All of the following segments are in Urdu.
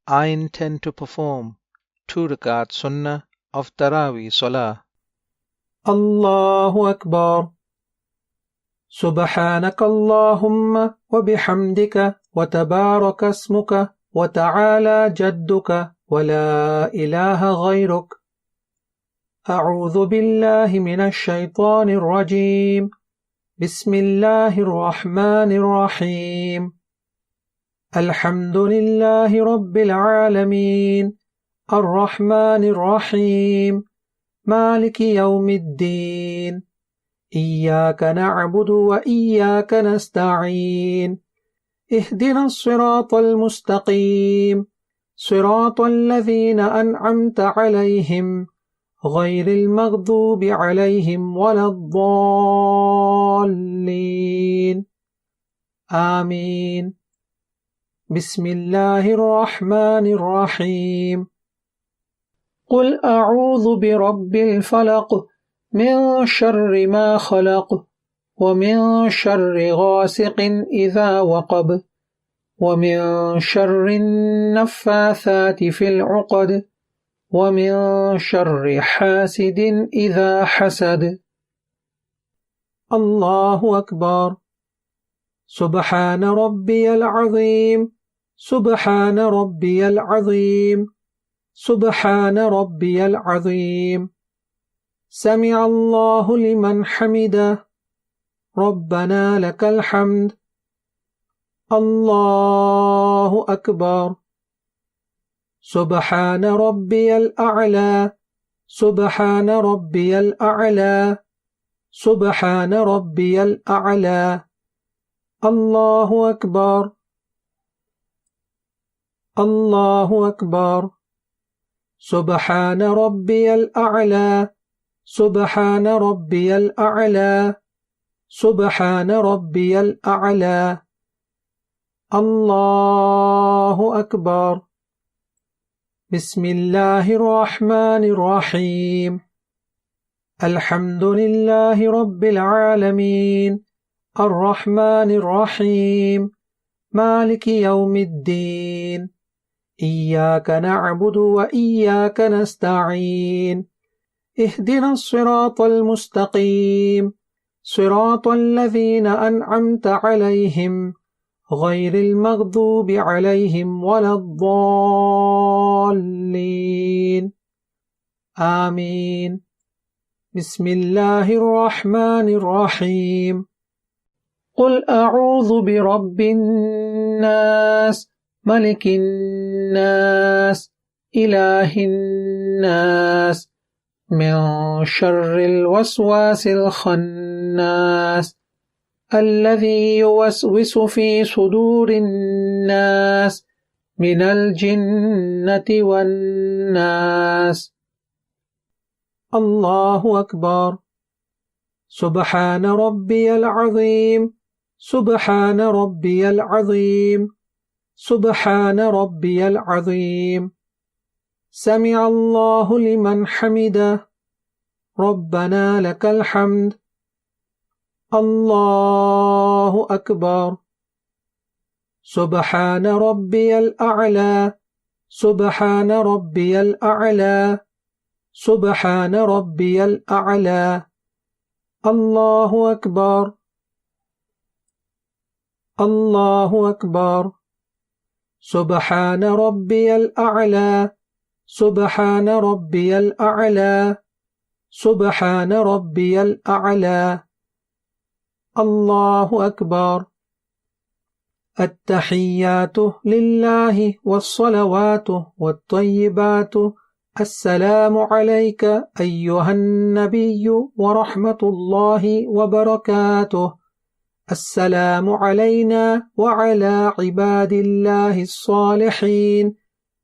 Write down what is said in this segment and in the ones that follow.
I intend to perform 2 rakat sunnah of Taraweeh Salah. Allahu Akbar. Subhanaka Allahumma wa bihamdika wa tabaraka ismuka wa ta'ala jadduka wa la ilaha ghayruk. A'udhu billahi minash shaytanir rajim. Bismillahir rahmanir rahim. Alhamdulillahi rabbil alamin. Ar-Rahmanir Rahim. Maliki yawmiddin. Iyyaka na'budu wa iyyaka nasta'in. Ihdina as-siratal mustaqim. Siratal ladhina an'amta 'alayhim. Ghayril maghdubi 'alayhim waladdallin. Amin. Bismillahir Rahmanir Rahim. قل أعوذ برب الفلق من شر ما خلق ومن شر غاسق إذا وقب ومن شر النفاثات في العقد ومن شر حاسد إذا حسد. الله أكبر. سبحان ربي العظيم. سبحان ربي العظيم. سبحان ربي العظيم. سمع الله لمن حمده. ربنا لك الحمد. الله أكبر. سبحان ربي الأعلى. سبحان ربي الأعلى. سبحان ربي الأعلى. الله أكبر. الله أكبر. سبحان ربي الأعلى. سبحان ربي الأعلى. سبحان ربي الأعلى. الله أكبر. بسم الله الرحمن الرحيم. الحمد لله رب العالمين. الرحمن الرحيم. مالك يوم الدين. إياك نعبد وإياك نستعين. اهدنا الصراط المستقيم. صراط الذين أنعمت عليهم غير المغضوب عليهم ولا الضالين. آمين. بسم الله الرحمن الرحيم. قل أعوذ برب الناس. ملك الناس. إله الناس. من شر الوسواس الخناس الذي يوسوس في صدور الناس من الجنة والناس. الله أكبر. سبحان ربي العظيم. سبحان ربي العظيم. سبحان ربي العظيم. سمع الله لمن حمده. ربنا لك الحمد. الله أكبر. سبحان ربي الأعلى. سبحان ربي الأعلى. سبحان ربي الأعلى. الله أكبر. الله أكبر. سبحان ربي الأعلى. سبحان ربي الأعلى. سبحان ربي الأعلى. الله أكبر. التحيات لله والصلوات والطيبات. السلام عليك أيها النبي ورحمة الله وبركاته. السلام علينا وعلى عباد الله الصالحين.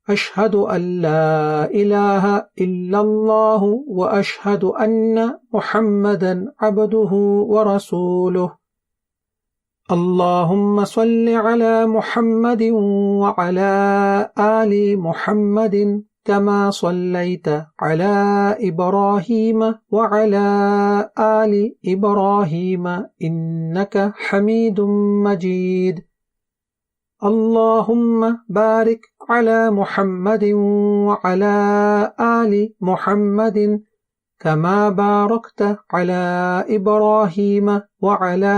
أشهد أن لا إله إلا الله وأشهد أن محمدا عبده ورسوله. اللهم صل على محمد وعلى آل محمد كما صليت على إبراهيم وعلى آل إبراهيم إنك حميد مجيد. اللهم بارك على محمد وعلى آل محمد كما باركت على إبراهيم وعلى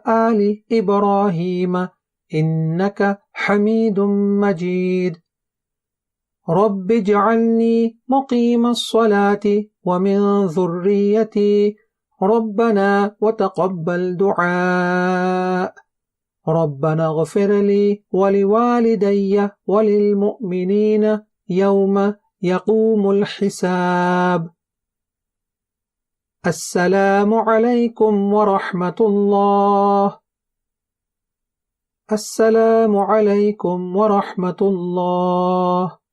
آل إبراهيم إنك حميد مجيد. رب اجعلني مقيم الصلاة ومن ذريتي ربنا وتقبل دعاء. ربنا اغفر لي ولوالدي وللمؤمنين يوم يقوم الحساب. السلام عليكم ورحمة الله. السلام عليكم ورحمة الله.